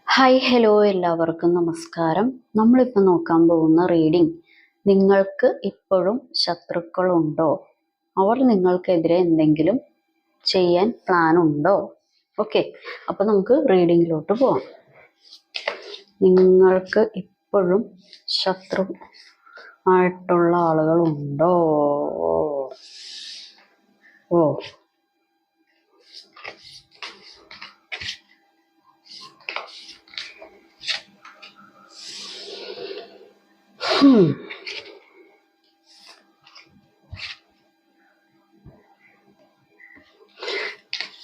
Hi hello എല്ലാവർക്കും നമസ്കാരം. നമ്മളിപ്പോൾ നോക്കാൻ പോകുന്ന റീഡിംഗ്, നിങ്ങൾക്ക് ഇപ്പോഴും ശത്രുക്കളുണ്ടോ? അവർ നിങ്ങൾക്കെതിരെ എന്തെങ്കിലും ചെയ്യാൻ പ്ലാൻ ഉണ്ടോ? ഓക്കെ, അപ്പോൾ നമുക്ക് റീഡിങ്ങിലോട്ട് പോവാം. നിങ്ങൾക്ക് ഇപ്പോഴും ശത്രു ആയിട്ടുള്ള ആളുകളുണ്ടോ? ഓ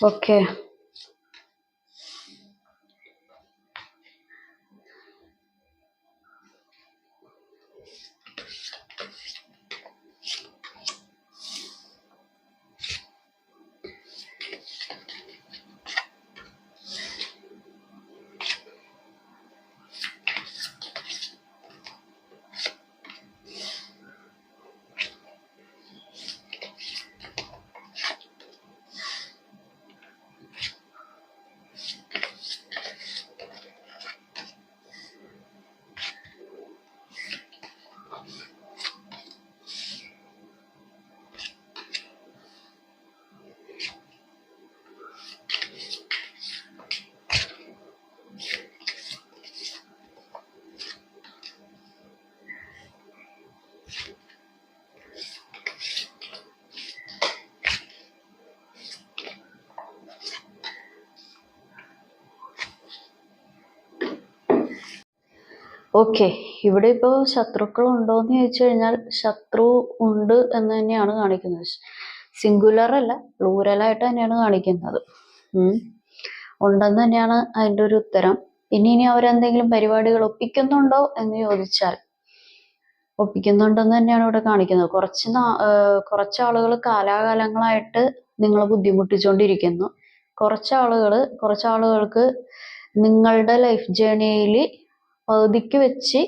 ഓക്കെ, ഓക്കെ. ഇവിടെ ഇപ്പോൾ ശത്രുക്കൾ ഉണ്ടോ എന്ന് ചോദിച്ചു കഴിഞ്ഞാൽ ശത്രു ഉണ്ട് എന്ന് തന്നെയാണ് കാണിക്കുന്നത്. സിംഗുലർ അല്ല, പ്ലൂരലായിട്ട് തന്നെയാണ് കാണിക്കുന്നത്. ഉണ്ടെന്ന് തന്നെയാണ് അതിൻ്റെ ഒരു ഉത്തരം. ഇനി അവരെന്തെങ്കിലും പരിപാടികൾ ഒപ്പിക്കുന്നുണ്ടോ എന്ന് ചോദിച്ചാൽ ഒപ്പിക്കുന്നുണ്ടെന്ന് തന്നെയാണ് ഇവിടെ കാണിക്കുന്നത്. കുറച്ചാളുകൾ കാലാകാലങ്ങളായിട്ട് നിങ്ങളെ ബുദ്ധിമുട്ടിച്ചുകൊണ്ടിരിക്കുന്നു. കുറച്ചാളുകൾക്ക് നിങ്ങളുടെ ലൈഫ് ജേണിയിൽ പകുതിക്ക് വെച്ച്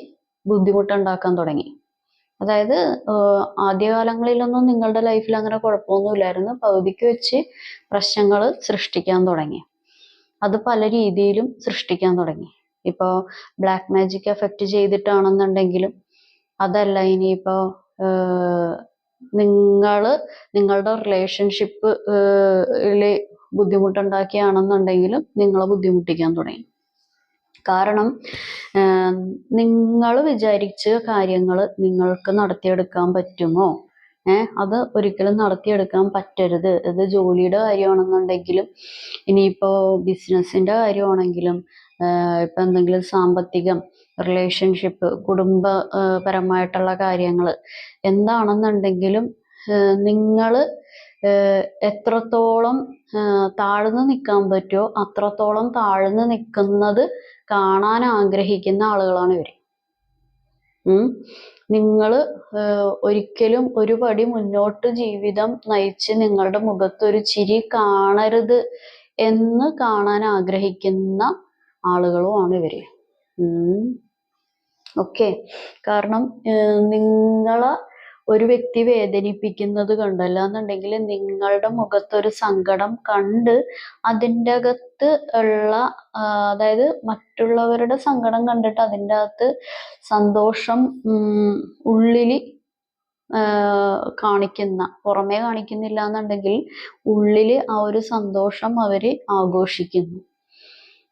ബുദ്ധിമുട്ടുണ്ടാക്കാൻ തുടങ്ങി. അതായത് ആദ്യകാലങ്ങളിലൊന്നും നിങ്ങളുടെ ലൈഫിൽ അങ്ങനെ കുഴപ്പമൊന്നുമില്ലായിരുന്നു. പകുതിക്ക് വെച്ച് പ്രശ്നങ്ങൾ സൃഷ്ടിക്കാൻ തുടങ്ങി. അത് പല രീതിയിലും സൃഷ്ടിക്കാൻ തുടങ്ങി. ഇപ്പോൾ ബ്ലാക്ക് മാജിക് എഫക്റ്റ് ചെയ്തിട്ടാണെന്നുണ്ടെങ്കിലും, അതല്ല ഇനിയിപ്പോൾ നിങ്ങളുടെ റിലേഷൻഷിപ്പിൽ ബുദ്ധിമുട്ടുണ്ടാക്കിയാണെന്നുണ്ടെങ്കിലും നിങ്ങളെ ബുദ്ധിമുട്ടിക്കാൻ തുടങ്ങി. കാരണം നിങ്ങൾ വിചാരിച്ച കാര്യങ്ങൾ നിങ്ങൾക്ക് നടത്തിയെടുക്കാൻ പറ്റുമോ? അത് ഒരിക്കലും നടത്തിയെടുക്കാൻ പറ്റരുത്. ഇത് ജോലിയുടെ കാര്യമാണെന്നുണ്ടെങ്കിലും, ഇനിയിപ്പോൾ ബിസിനസ്സിൻ്റെ കാര്യമാണെങ്കിലും, ഇപ്പം എന്തെങ്കിലും സാമ്പത്തികം, റിലേഷൻഷിപ്പ്, കുടുംബപരമായിട്ടുള്ള കാര്യങ്ങൾ എന്താണെന്നുണ്ടെങ്കിലും നിങ്ങൾ എത്രത്തോളം താഴ്ന്നു നിൽക്കാൻ പറ്റുമോ അത്രത്തോളം താഴ്ന്നു നിൽക്കുന്നത് കാണാൻ ആഗ്രഹിക്കുന്ന ആളുകളാണ് ഇവർ. നിങ്ങൾ ഒരിക്കലും ഒരു പടി മുന്നോട്ട് ജീവിതം നയിച്ച് നിങ്ങളുടെ മുഖത്തൊരു ചിരി കാണരുത് എന്ന് കാണാൻ ആഗ്രഹിക്കുന്ന ആളുകളുമാണ് ഇവർ. ഓക്കെ, കാരണം നിങ്ങളെ ഒരു വ്യക്തി വേദനിപ്പിക്കുന്നത് കണ്ടല്ല എന്നുണ്ടെങ്കിൽ നിങ്ങളുടെ മുഖത്തൊരു സങ്കടം കണ്ട് അതിൻ്റെ അകത്ത് ഉള്ള അതായത് മറ്റുള്ളവരുടെ സങ്കടം കണ്ടിട്ട് അതിൻ്റെ അകത്ത് സന്തോഷം ഉള്ളിൽ കാണിക്കുന്ന, പുറമേ കാണിക്കുന്നില്ല എന്നുണ്ടെങ്കിൽ ഉള്ളിൽ ആ ഒരു സന്തോഷം അവർ ആഘോഷിക്കുന്നു.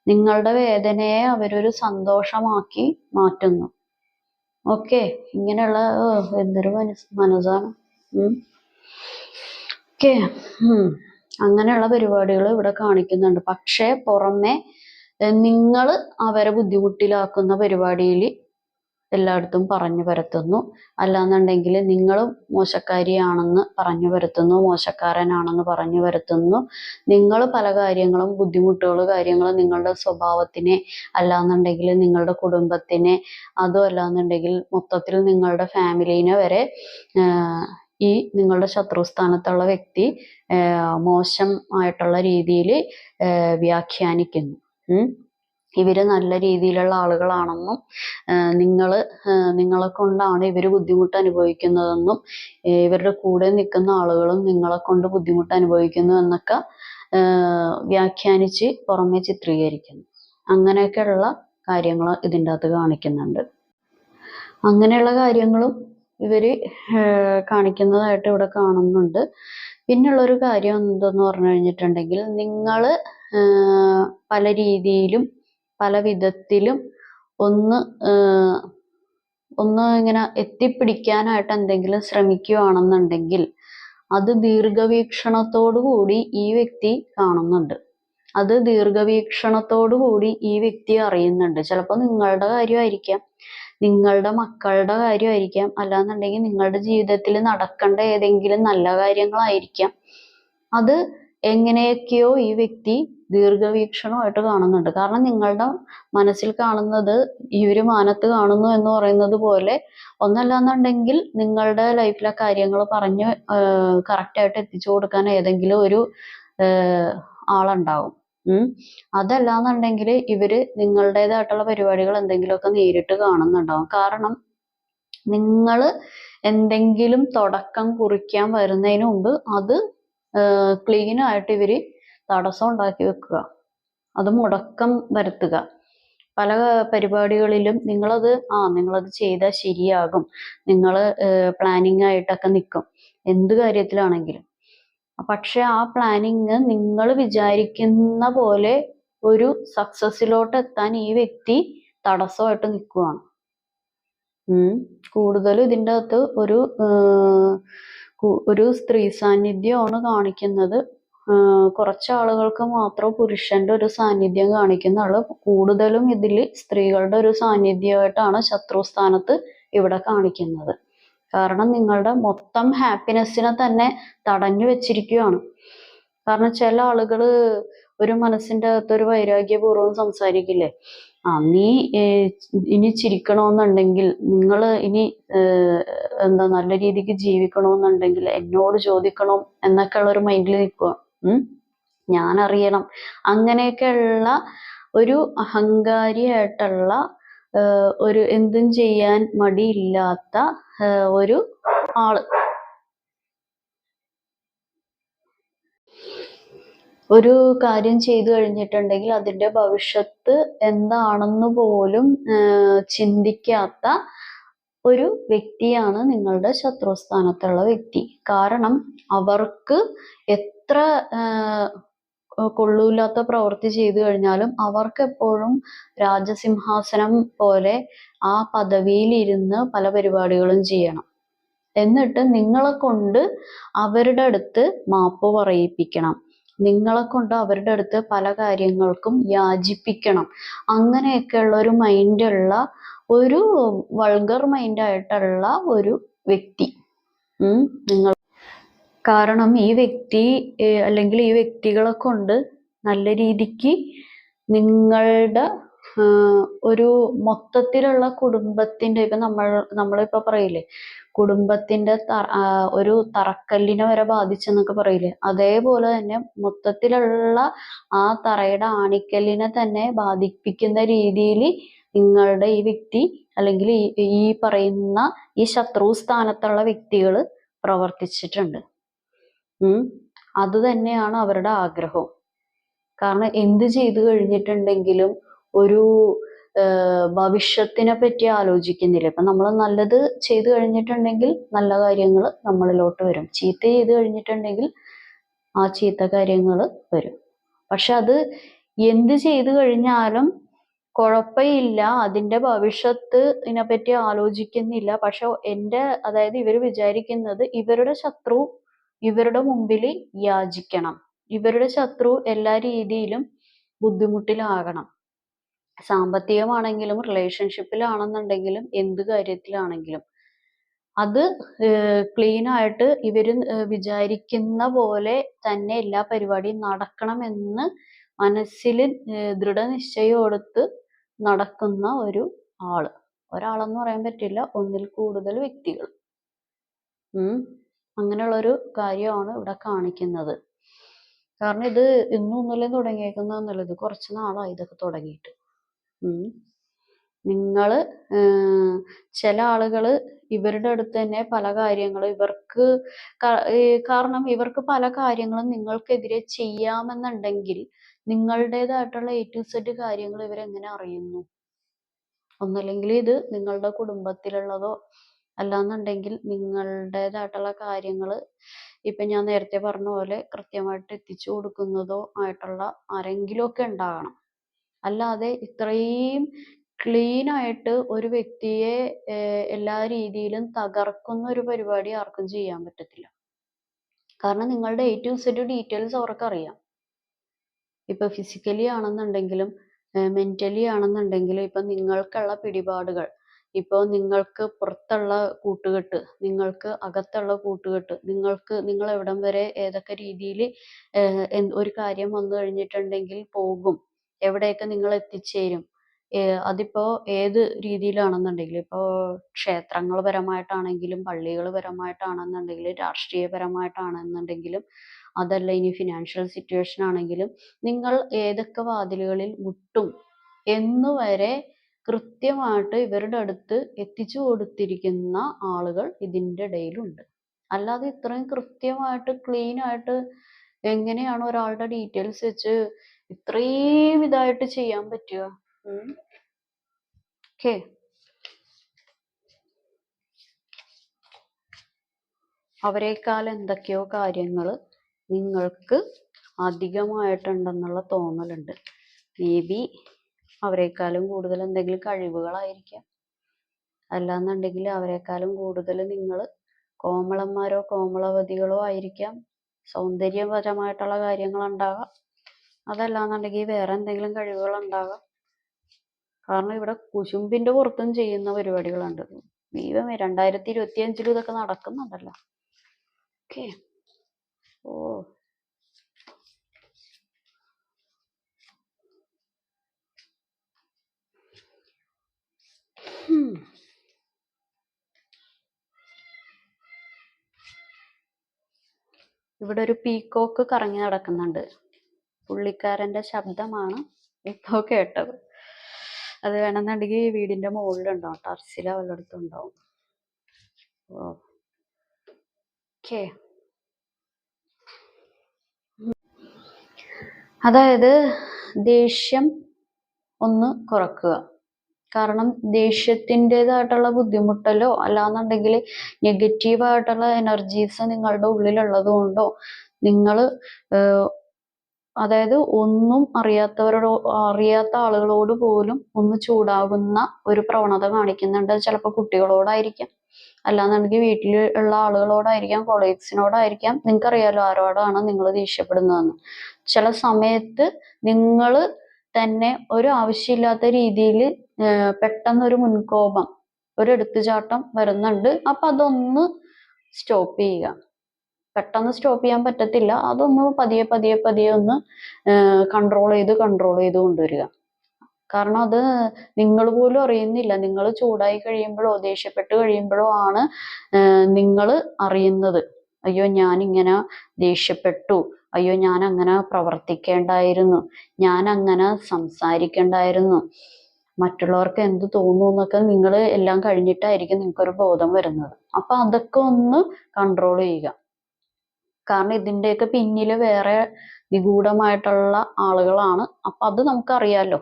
നിങ്ങളുടെ വേദനയെ അവരൊരു സന്തോഷമാക്കി മാറ്റുന്നു. ഓക്കെ, ഇങ്ങനെയുള്ള എന്തൊരു മനസ്സാണ്. ഓക്കെ, അങ്ങനെയുള്ള പരിപാടികൾ ഇവിടെ കാണിക്കുന്നുണ്ട്. പക്ഷേ പുറമെ നിങ്ങൾ അവരെ ബുദ്ധിമുട്ടിലാക്കുന്ന പരിപാടിയിൽ എല്ലായിടത്തും പറഞ്ഞു പരത്തുന്നു. അല്ലാന്നുണ്ടെങ്കിൽ നിങ്ങൾ മോശക്കാരിയാണെന്ന് പറഞ്ഞു പരത്തുന്നു, മോശക്കാരനാണെന്ന് പറഞ്ഞു പരത്തുന്നു. നിങ്ങൾ പല കാര്യങ്ങളും കാര്യങ്ങളും നിങ്ങളുടെ സ്വഭാവത്തിനെ, അല്ലാന്നുണ്ടെങ്കിൽ നിങ്ങളുടെ കുടുംബത്തിനെ, അതും അല്ലാന്നുണ്ടെങ്കിൽ മൊത്തത്തിൽ നിങ്ങളുടെ ഫാമിലീനെ വരെ ഈ നിങ്ങളുടെ ശത്രുസ്ഥാനത്തുള്ള വ്യക്തി മോശം ആയിട്ടുള്ള രീതിയിൽ വ്യാഖ്യാനിക്കുന്നു. ഇവര് നല്ല രീതിയിലുള്ള ആളുകളാണെന്നും നിങ്ങളെ കൊണ്ടാണ് ഇവർ ബുദ്ധിമുട്ട് അനുഭവിക്കുന്നതെന്നും ഇവരുടെ കൂടെ നിൽക്കുന്ന ആളുകളും നിങ്ങളെ കൊണ്ട് ബുദ്ധിമുട്ട് അനുഭവിക്കുന്നു എന്നൊക്കെ വ്യാഖ്യാനിച്ച് പുറമെ ചിത്രീകരിക്കുന്നു. അങ്ങനെയൊക്കെയുള്ള കാര്യങ്ങൾ ഇതിൻ്റെ അകത്ത് കാണിക്കുന്നുണ്ട്. അങ്ങനെയുള്ള കാര്യങ്ങളും ഇവര് കാണിക്കുന്നതായിട്ട് ഇവിടെ കാണുന്നുണ്ട്. പിന്നുള്ളൊരു കാര്യം എന്തെന്ന് പറഞ്ഞു കഴിഞ്ഞിട്ടുണ്ടെങ്കിൽ, നിങ്ങൾ പല രീതിയിലും പല വിധത്തിലും ഒന്ന് ഇങ്ങനെ എത്തിപ്പിടിക്കാനായിട്ട് എന്തെങ്കിലും ശ്രമിക്കുകയാണെന്നുണ്ടെങ്കിൽ അത് ദീർഘവീക്ഷണത്തോടു കൂടി ഈ വ്യക്തി കാണുന്നുണ്ട്. അത് ദീർഘവീക്ഷണത്തോടു കൂടി ഈ വ്യക്തി അറിയുന്നുണ്ട്. ചിലപ്പോൾ നിങ്ങളുടെ കാര്യമായിരിക്കാം, നിങ്ങളുടെ മക്കളുടെ കാര്യമായിരിക്കാം, അല്ലാന്നുണ്ടെങ്കിൽ നിങ്ങളുടെ ജീവിതത്തിൽ നടക്കേണ്ട ഏതെങ്കിലും നല്ല കാര്യങ്ങളായിരിക്കാം. അത് എങ്ങനെയൊക്കെയോ ഈ വ്യക്തി ദീർഘവീക്ഷണമായിട്ട് കാണുന്നുണ്ട്. കാരണം നിങ്ങളുടെ മനസ്സിൽ കാണുന്നത് ഇവര് മാനത്ത് കാണുന്നു എന്ന് പറയുന്നത് പോലെ ഒന്നല്ലാന്നുണ്ടെങ്കിൽ നിങ്ങളുടെ ലൈഫിലെ കാര്യങ്ങൾ പറഞ്ഞ് കറക്റ്റായിട്ട് എത്തിച്ചു കൊടുക്കാൻ ഏതെങ്കിലും ഒരു ആളുണ്ടാവും. അതല്ലാന്നുണ്ടെങ്കിൽ ഇവര് നിങ്ങളുടേതായിട്ടുള്ള പരിപാടികൾ എന്തെങ്കിലുമൊക്കെ നേരിട്ട് കാണുന്നുണ്ടാവും. കാരണം നിങ്ങൾ എന്തെങ്കിലും തുടക്കം കുറിക്കാൻ വരുന്നതിന് മുമ്പ് അത് ക്ലീനായിട്ട് ഇവര് തടസ്സം ഉണ്ടാക്കി വെക്കുക, അത് മുടക്കം വരുത്തുക. പല പരിപാടികളിലും നിങ്ങളത് ചെയ്താൽ ശരിയാകും, നിങ്ങൾ പ്ലാനിങ് ആയിട്ടൊക്കെ നിൽക്കും എന്ത് കാര്യത്തിലാണെങ്കിലും. പക്ഷെ ആ പ്ലാനിങ് നിങ്ങൾ വിചാരിക്കുന്ന പോലെ ഒരു സക്സസിലോട്ട് എത്താൻ ഈ വ്യക്തി തടസ്സമായിട്ട് നിൽക്കുകയാണ്. കൂടുതലും ഇതിൻ്റെ അകത്ത് ഒരു സ്ത്രീ സാന്നിധ്യമാണ് കാണിക്കുന്നത്. കുറച്ച് ആളുകൾക്ക് മാത്രം പുരുഷന്റെ ഒരു സാന്നിധ്യം കാണിക്കുന്നുള്ളൂ. കൂടുതലും ഇതിൽ സ്ത്രീകളുടെ ഒരു സാന്നിധ്യമായിട്ടാണ് ശത്രുസ്ഥാനത്ത് ഇവിടെ കാണിക്കുന്നത്. കാരണം നിങ്ങളുടെ മൊത്തം ഹാപ്പിനെസ്സിനെ തന്നെ തടഞ്ഞു വെച്ചിരിക്കുകയാണ്. കാരണം ചില ആളുകൾ ഒരു മനസ്സിൻ്റെ അകത്തൊരു വൈരാഗ്യപൂർവ്വം സംസാരിക്കില്ലേ, നീ ഇനി ചിരിക്കണമെന്നുണ്ടെങ്കിൽ, നിങ്ങൾ ഇനി നല്ല രീതിക്ക് ജീവിക്കണമെന്നുണ്ടെങ്കിൽ എന്നോട് ചോദിക്കണം എന്നൊക്കെയുള്ള ഒരു മൈൻഡിൽ നിൽക്കുക. ഞാൻ അറിയണം, അങ്ങനെയൊക്കെയുള്ള ഒരു അഹങ്കാരിയായിട്ടുള്ള ഒരു എന്തും ചെയ്യാൻ മടിയില്ലാത്ത ഒരു ആള്. ഒരു കാര്യം ചെയ്തു കഴിഞ്ഞിട്ടുണ്ടെങ്കിൽ അതിൻ്റെ ഭവിഷ്യത്ത് എന്താണെന്ന് പോലും ചിന്തിക്കാത്ത ഒരു വ്യക്തിയാണ് നിങ്ങളുടെ ശത്രുസ്ഥാനത്തുള്ള വ്യക്തി. കാരണം അവർക്ക് എത്ര കൊള്ളൂല്ലാത്ത പ്രവൃത്തി ചെയ്തു കഴിഞ്ഞാലും അവർക്ക് എപ്പോഴും രാജസിംഹാസനം പോലെ ആ പദവിയിലിരുന്ന് പല പരിപാടികളും ചെയ്യണം. എന്നിട്ട് നിങ്ങളെ കൊണ്ട് അവരുടെ അടുത്ത് മാപ്പ് പറയിപ്പിക്കണം, നിങ്ങളെ കൊണ്ട് അവരുടെ അടുത്ത് പല കാര്യങ്ങൾക്കും യാചിപ്പിക്കണം. അങ്ങനെയൊക്കെയുള്ള ഒരു മൈൻഡുള്ള ഒരു വൾഗർ മൈൻഡായിട്ടുള്ള ഒരു വ്യക്തി നിങ്ങൾ. കാരണം ഈ വ്യക്തി അല്ലെങ്കിൽ ഈ വ്യക്തികളെ കൊണ്ട് നല്ല രീതിക്ക് നിങ്ങളുടെ ഒരു മൊത്തത്തിലുള്ള കുടുംബത്തിന്റെ, ഇപ്പൊ നമ്മളിപ്പോ പറയില്ലേ കുടുംബത്തിന്റെ ഒരു തറക്കല്ലിനെ വരെ ബാധിച്ചെന്നൊക്കെ പറയില്ലേ, അതേപോലെ തന്നെ മൊത്തത്തിലുള്ള ആ തറയുടെ ആണിക്കല്ലിനെ തന്നെ ബാധിപ്പിക്കുന്ന രീതിയിൽ നിങ്ങളുടെ ഈ വ്യക്തി അല്ലെങ്കിൽ ഈ പറയുന്ന ഈ ശത്രു സ്ഥാനത്തുള്ള വ്യക്തികൾ പ്രവർത്തിച്ചിട്ടുണ്ട്. അത് തന്നെയാണ് അവരുടെ ആഗ്രഹം. കാരണം എന്ത് ചെയ്തു കഴിഞ്ഞിട്ടുണ്ടെങ്കിലും ഒരു ഭവിഷ്യത്തിനെ പറ്റി ആലോചിക്കുന്നില്ല. ഇപ്പൊ നമ്മൾ നല്ലത് ചെയ്തു കഴിഞ്ഞിട്ടുണ്ടെങ്കിൽ നല്ല കാര്യങ്ങൾ നമ്മളിലോട്ട് വരും, ചീത്ത ചെയ്തു കഴിഞ്ഞിട്ടുണ്ടെങ്കിൽ ആ ചീത്ത കാര്യങ്ങൾ വരും. പക്ഷെ അത് എന്ത് ചെയ്തു കഴിഞ്ഞാലും കുഴപ്പമില്ല, അതിൻ്റെ ഭവിഷ്യത്ത് ഇതിനെപ്പറ്റി ആലോചിക്കുന്നില്ല. പക്ഷെ അതായത് ഇവർ വിചാരിക്കുന്നത് ഇവരുടെ ശത്രു ഇവരുടെ മുമ്പിൽ യാചിക്കണം, ഇവരുടെ ശത്രു എല്ലാ രീതിയിലും ബുദ്ധിമുട്ടിലാകണം. സാമ്പത്തികമാണെങ്കിലും റിലേഷൻഷിപ്പിലാണെന്നുണ്ടെങ്കിലും എന്ത് കാര്യത്തിലാണെങ്കിലും അത് ക്ലീനായിട്ട് ഇവര് വിചാരിക്കുന്ന പോലെ തന്നെ എല്ലാ പരിപാടിയും നടക്കണമെന്ന് മനസ്സിൽ ദൃഢനിശ്ചയം നടക്കുന്ന ഒരു ആള്. ഒരാളെന്ന് പറയാൻ പറ്റില്ല, ഒന്നിൽ കൂടുതൽ വ്യക്തികൾ. അങ്ങനെയുള്ളൊരു കാര്യമാണ് ഇവിടെ കാണിക്കുന്നത്. കാരണം ഇത് ഇന്നും ഒന്നുമില്ലേ തുടങ്ങിയേക്കുന്നതെന്നല്ല, ഇത് കുറച്ച് നാളായി ഇതൊക്കെ തുടങ്ങിയിട്ട്. നിങ്ങൾ ചില ആളുകൾ ഇവരുടെ അടുത്ത് തന്നെ പല കാര്യങ്ങളും കാരണം ഇവർക്ക് പല കാര്യങ്ങളും നിങ്ങൾക്കെതിരെ ചെയ്യാമെന്നുണ്ടെങ്കിൽ നിങ്ങളുടേതായിട്ടുള്ള A to Z കാര്യങ്ങൾ ഇവരെങ്ങനെ അറിയുന്നു? ഒന്നല്ലെങ്കിൽ ഇത് നിങ്ങളുടെ കുടുംബത്തിലുള്ളതോ അല്ലാന്നുണ്ടെങ്കിൽ നിങ്ങളുടേതായിട്ടുള്ള കാര്യങ്ങൾ ഇപ്പം ഞാൻ നേരത്തെ പറഞ്ഞ പോലെ കൃത്യമായിട്ട് എത്തിച്ചു കൊടുക്കുന്നതോ ആയിട്ടുള്ള ആരെങ്കിലുമൊക്കെ ഉണ്ടാകണം. അല്ലാതെ ഇത്രയും ക്ലീൻ ആയിട്ട് ഒരു വ്യക്തിയെ എല്ലാ രീതിയിലും തകർക്കുന്ന ഒരു പരിപാടി ആർക്കും ചെയ്യാൻ പറ്റത്തില്ല. കാരണം നിങ്ങളുടെ A to Z ഡീറ്റെയിൽസ് അവർക്കറിയാം. ഇപ്പൊ ഫിസിക്കലി ആണെന്നുണ്ടെങ്കിലും മെന്റലി ആണെന്നുണ്ടെങ്കിലും ഇപ്പൊ നിങ്ങൾക്കുള്ള പിടിപാടുകൾ, ഇപ്പോൾ നിങ്ങൾക്ക് പുറത്തുള്ള കൂട്ടുകെട്ട്, നിങ്ങൾക്ക് അകത്തുള്ള കൂട്ടുകെട്ട്, നിങ്ങൾ എവിടം വരെ ഏതൊക്കെ രീതിയിൽ ഒരു കാര്യം വന്നു കഴിഞ്ഞിട്ടുണ്ടെങ്കിൽ പോകും, എവിടെയൊക്കെ നിങ്ങൾ എത്തിച്ചേരും, അതിപ്പോ ഏത് രീതിയിലാണെന്നുണ്ടെങ്കിലും, ഇപ്പോൾ ക്ഷേത്രങ്ങൾ പരമായിട്ടാണെങ്കിലും പള്ളികൾ പരമായിട്ടാണെന്നുണ്ടെങ്കിലും രാഷ്ട്രീയപരമായിട്ടാണെന്നുണ്ടെങ്കിലും അതല്ല ഇനി ഫിനാൻഷ്യൽ സിറ്റുവേഷൻ ആണെങ്കിലും നിങ്ങൾ ഏതൊക്കെ വാതിലുകളിൽ മുട്ടും എന്നുവരെ കൃത്യമായിട്ട് ഇവരുടെ അടുത്ത് എത്തിച്ചു കൊടുത്തിരിക്കുന്ന ആളുകൾ ഇതിൻ്റെ ഇടയിലുണ്ട്. അല്ലാതെ ഇത്രയും കൃത്യമായിട്ട് ക്ലീൻ ആയിട്ട് എങ്ങനെയാണ് ഒരാളുടെ ഡീറ്റെയിൽസ് വെച്ച് ഇത്രയും ഇതായിട്ട് ചെയ്യാൻ പറ്റുക? ഓക്കെ, അവരെക്കാൾ എന്തൊക്കെയോ കാര്യങ്ങൾ നിങ്ങൾക്ക് അധികമായിട്ടുണ്ടെന്നുള്ള തോന്നലുണ്ട്. മേ ബി അവരെക്കാളും കൂടുതൽ എന്തെങ്കിലും കഴിവുകളായിരിക്കാം, അല്ലാന്നുണ്ടെങ്കിൽ അവരെക്കാളും കൂടുതൽ നിങ്ങൾ കോമളന്മാരോ കോമളവതികളോ ആയിരിക്കാം, സൗന്ദര്യപരമായിട്ടുള്ള കാര്യങ്ങളുണ്ടാകാം, അതല്ലാന്നുണ്ടെങ്കിൽ വേറെ എന്തെങ്കിലും കഴിവുകളുണ്ടാകാം. കാരണം ഇവിടെ കുശുമ്പിന്റെ പുറത്തും ചെയ്യുന്ന പരിപാടികളുണ്ട്. ദൈവമേ, 2025 ഇതൊക്കെ നടക്കുന്നുണ്ടല്ലോ. ഓക്കെ, ഓ ഇവിടെ ഒരു പീക്കോക്ക് കറങ്ങി നടക്കുന്നുണ്ട്. പുള്ളിക്കാരന്റെ ശബ്ദമാണ് ഇപ്പോ കേട്ടത്. അത് വേണമെന്നുണ്ടെങ്കിൽ വീടിന്റെ മുകളിലുണ്ടാവും, ടെറസിലോ വല്ലയിടത്തും ഉണ്ടാവും. ഓക്കെ, അതായത് ദേഷ്യം ഒന്ന് കുറക്കുക. കാരണം ദേഷ്യത്തിൻ്റെതായിട്ടുള്ള ബുദ്ധിമുട്ടലോ അല്ലാന്നുണ്ടെങ്കിൽ നെഗറ്റീവായിട്ടുള്ള എനർജീസ് നിങ്ങളുടെ ഉള്ളിലുള്ളത് കൊണ്ടോ നിങ്ങൾ അതായത് ഒന്നും അറിയാത്ത ആളുകളോട് പോലും ഒന്ന് ചൂടാകുന്ന ഒരു പ്രവണത കാണിക്കുന്നുണ്ട്. ചിലപ്പോൾ കുട്ടികളോടായിരിക്കാം, അല്ലാന്നുണ്ടെങ്കിൽ വീട്ടിൽ ഉള്ള ആളുകളോടായിരിക്കാം, കൊളീഗ്സിനോടായിരിക്കാം. നിങ്ങൾക്കറിയാലോ ആരോടാണ് നിങ്ങൾ ദേഷ്യപ്പെടുന്നതെന്ന്. ചില സമയത്ത് നിങ്ങൾ തന്നെ ഒരു ആവശ്യമില്ലാത്ത രീതിയിൽ പെട്ടെന്നൊരു മുൻകോപം, ഒരു എടുത്തുചാട്ടം വരുന്നുണ്ട്. അപ്പൊ അതൊന്ന് സ്റ്റോപ്പ് ചെയ്യുക. പെട്ടെന്ന് സ്റ്റോപ്പ് ചെയ്യാൻ പറ്റത്തില്ല, അതൊന്ന് പതിയെ പതിയെ പതിയെ ഒന്ന് കൺട്രോൾ ചെയ്ത് കൊണ്ടുവരിക. കാരണം അത് നിങ്ങൾ പോലും അറിയുന്നില്ല. നിങ്ങൾ ചൂടായി കഴിയുമ്പോഴോ ദേഷ്യപ്പെട്ട് കഴിയുമ്പോഴോ ആണ് നിങ്ങൾ അറിയുന്നത്, അയ്യോ ഞാനിങ്ങനെ ദേഷ്യപ്പെട്ടു, അയ്യോ ഞാൻ അങ്ങനെ പ്രവർത്തിക്കേണ്ടായിരുന്നു, ഞാൻ അങ്ങനെ സംസാരിക്കേണ്ടായിരുന്നു, മറ്റുള്ളവർക്ക് എന്ത് തോന്നുന്നു എന്നൊക്കെ നിങ്ങൾ എല്ലാം കഴിഞ്ഞിട്ടായിരിക്കും നിങ്ങൾക്കൊരു ബോധം വരുന്നത്. അപ്പൊ അതൊക്കെ ഒന്ന് കൺട്രോൾ ചെയ്യുക. കാരണം ഇതിൻ്റെയൊക്കെ പിന്നിൽ വേറെ നിഗൂഢമായിട്ടുള്ള ആളുകളാണ്. അപ്പൊ അത് നമുക്കറിയാലോ.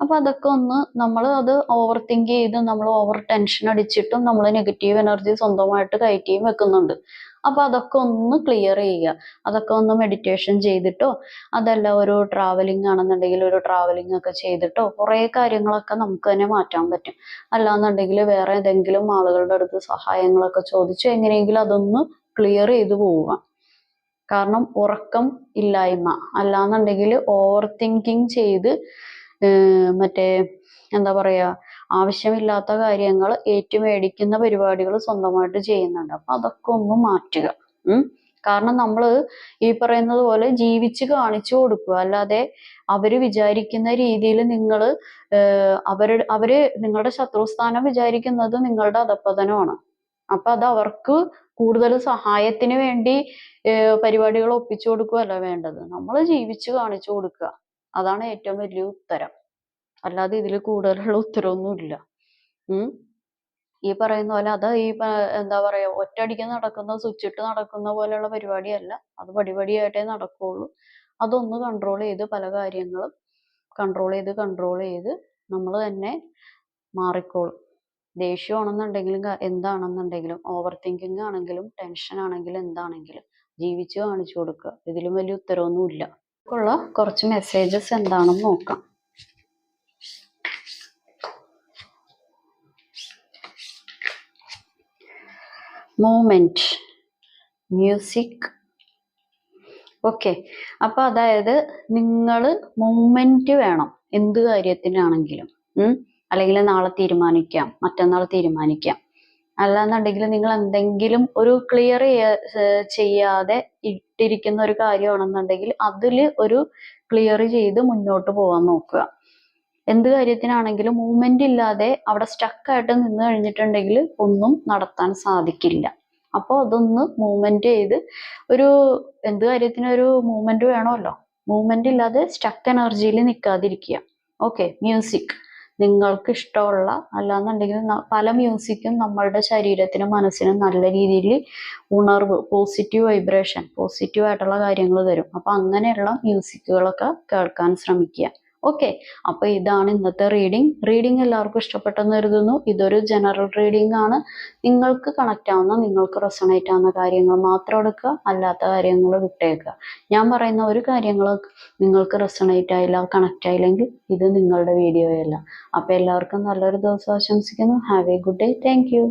അപ്പൊ അതൊക്കെ ഒന്ന് നമ്മൾ അത് ഓവർ തിങ്ക് ചെയ്ത് നമ്മൾ ഓവർ ടെൻഷൻ അടിച്ചിട്ടും നമ്മൾ നെഗറ്റീവ് എനർജി സ്വന്തമായിട്ട് കയറ്റിയും വെക്കുന്നുണ്ട്. അപ്പൊ അതൊക്കെ ഒന്ന് ക്ലിയർ ചെയ്യുക. അതൊക്കെ ഒന്ന് മെഡിറ്റേഷൻ ചെയ്തിട്ടോ അതല്ല ഒരു ട്രാവലിംഗ് ആണെന്നുണ്ടെങ്കിൽ ഒരു ട്രാവലിംഗ് ഒക്കെ ചെയ്തിട്ടോ കുറേ കാര്യങ്ങളൊക്കെ നമുക്ക് തന്നെ മാറ്റാൻ പറ്റും. അല്ലാന്നുണ്ടെങ്കിൽ വേറെ ഏതെങ്കിലും ആളുകളുടെ അടുത്ത് സഹായങ്ങളൊക്കെ ചോദിച്ചു എങ്ങനെയെങ്കിലും അതൊന്ന് ക്ലിയർ ചെയ്ത് പോവുക. കാരണം ഉറക്കം ഇല്ലായ്മ അല്ലാന്നുണ്ടെങ്കിൽ ഓവർ തിങ്കിങ് ചെയ്ത് മറ്റേ എന്താ പറയാ ആവശ്യമില്ലാത്ത കാര്യങ്ങൾ ഏറ്റുമേടിക്കുന്ന പരിപാടികൾ സ്വന്തമായിട്ട് ചെയ്യുന്നുണ്ട്. അപ്പൊ അതൊക്കെ ഒന്ന് മാറ്റുക. കാരണം നമ്മൾ ഈ പറയുന്നത് പോലെ ജീവിച്ച് കാണിച്ചു കൊടുക്കുക. അല്ലാതെ അവര് വിചാരിക്കുന്ന രീതിയിൽ നിങ്ങൾ അവര് നിങ്ങളുടെ ശത്രുസ്ഥാനം വിചാരിക്കുന്നത് നിങ്ങളുടെ അധപ്പതനമാണ്. അപ്പൊ അത് അവർക്ക് കൂടുതൽ സഹായത്തിന് വേണ്ടി പരിപാടികൾ ഒപ്പിച്ചു കൊടുക്കുകയല്ല വേണ്ടത്, നമ്മൾ ജീവിച്ച് കാണിച്ചു കൊടുക്കുക. അതാണ് ഏറ്റവും വലിയ ഉത്തരം. അല്ലാതെ ഇതിൽ കൂടുതലുള്ള ഉത്തരവൊന്നുമില്ല. ഈ പറയുന്ന പോലെ അത് എന്താ പറയാ ഒറ്റയടിക്ക് നടക്കുന്ന സ്വിച്ച് ഇട്ട് നടക്കുന്ന പോലെയുള്ള പരിപാടിയല്ല. അത് പടിപടിയായിട്ടേ നടക്കുകയുള്ളൂ. അതൊന്ന് കൺട്രോൾ ചെയ്ത് പല കാര്യങ്ങളും കൺട്രോൾ ചെയ്ത് നമ്മൾ തന്നെ മാറിക്കോളും. ദേഷ്യമാണെന്നുണ്ടെങ്കിലും എന്താണെന്നുണ്ടെങ്കിലും ഓവർ തിങ്കിങ് ആണെങ്കിലും ടെൻഷൻ ആണെങ്കിലും എന്താണെങ്കിലും ജീവിച്ചു കാണിച്ചു കൊടുക്കുക. ഇതിലും വലിയ ഉത്തരവൊന്നുമില്ല. ഉള്ള കുറച്ച് മെസ്സേജസ് എന്താണെന്ന് നോക്കാം. Movement, music. ഓക്കെ, അപ്പൊ അതായത് നിങ്ങൾ മൂവ്മെന്റ് വേണം എന്ത് കാര്യത്തിനാണെങ്കിലും. അല്ലെങ്കിൽ നാളെ തീരുമാനിക്കാം, മറ്റന്നാൾ തീരുമാനിക്കാം. അല്ലാന്നുണ്ടെങ്കിൽ നിങ്ങൾ എന്തെങ്കിലും ഒരു ക്ലിയർ ചെയ്യാതെ ഇട്ടിരിക്കുന്ന ഒരു കാര്യമാണെന്നുണ്ടെങ്കിൽ അതിൽ ഒരു ക്ലിയർ ചെയ്ത് മുന്നോട്ട് പോകാൻ നോക്കുക. എന്ത് കാര്യത്തിനാണെങ്കിലും മൂവ്മെന്റ് ഇല്ലാതെ അവിടെ സ്റ്റക്കായിട്ട് നിന്ന് കഴിഞ്ഞിട്ടുണ്ടെങ്കിൽ ഒന്നും നടത്താൻ സാധിക്കില്ല. അപ്പോൾ അതൊന്ന് മൂവ്മെന്റ് ചെയ്ത് ഒരു എന്ത് കാര്യത്തിനും ഒരു മൂവ്മെന്റ് വേണമല്ലോ. മൂവ്മെന്റ് ഇല്ലാതെ സ്റ്റക്ക് എനർജിയിൽ നിൽക്കാതിരിക്കുക. ഓക്കെ, മ്യൂസിക് നിങ്ങൾക്ക് ഇഷ്ടമുള്ള, അല്ലാന്നുണ്ടെങ്കിൽ പല മ്യൂസിക്കും നമ്മളുടെ ശരീരത്തിനും മനസ്സിനും നല്ല രീതിയിൽ ഉണർവ്, പോസിറ്റീവ് വൈബ്രേഷൻ, പോസിറ്റീവായിട്ടുള്ള കാര്യങ്ങൾ തരും. അപ്പൊ അങ്ങനെയുള്ള മ്യൂസിക്കുകളൊക്കെ കേൾക്കാൻ ശ്രമിക്കുക. ഓക്കെ, അപ്പൊ ഇതാണ് ഇന്നത്തെ റീഡിംഗ് എല്ലാവർക്കും ഇഷ്ടപ്പെട്ടെന്ന് കരുതുന്നു. ഇതൊരു ജനറൽ റീഡിംഗ് ആണ്. നിങ്ങൾക്ക് കണക്റ്റ് ആവുന്ന, നിങ്ങൾക്ക് റെസണേറ്റ് ആവുന്ന കാര്യങ്ങൾ മാത്രം എടുക്കുക, അല്ലാത്ത കാര്യങ്ങൾ വിട്ടേക്കുക. ഞാൻ പറയുന്ന ഒരു കാര്യങ്ങൾ നിങ്ങൾക്ക് റെസണേറ്റ് ആയില്ല, കണക്റ്റ് ആയില്ലെങ്കിൽ ഇത് നിങ്ങളുടെ വീഡിയോയല്ല. അപ്പൊ എല്ലാവർക്കും നല്ലൊരു ദിവസം ആശംസിക്കുന്നു. Have A good day. Thank you.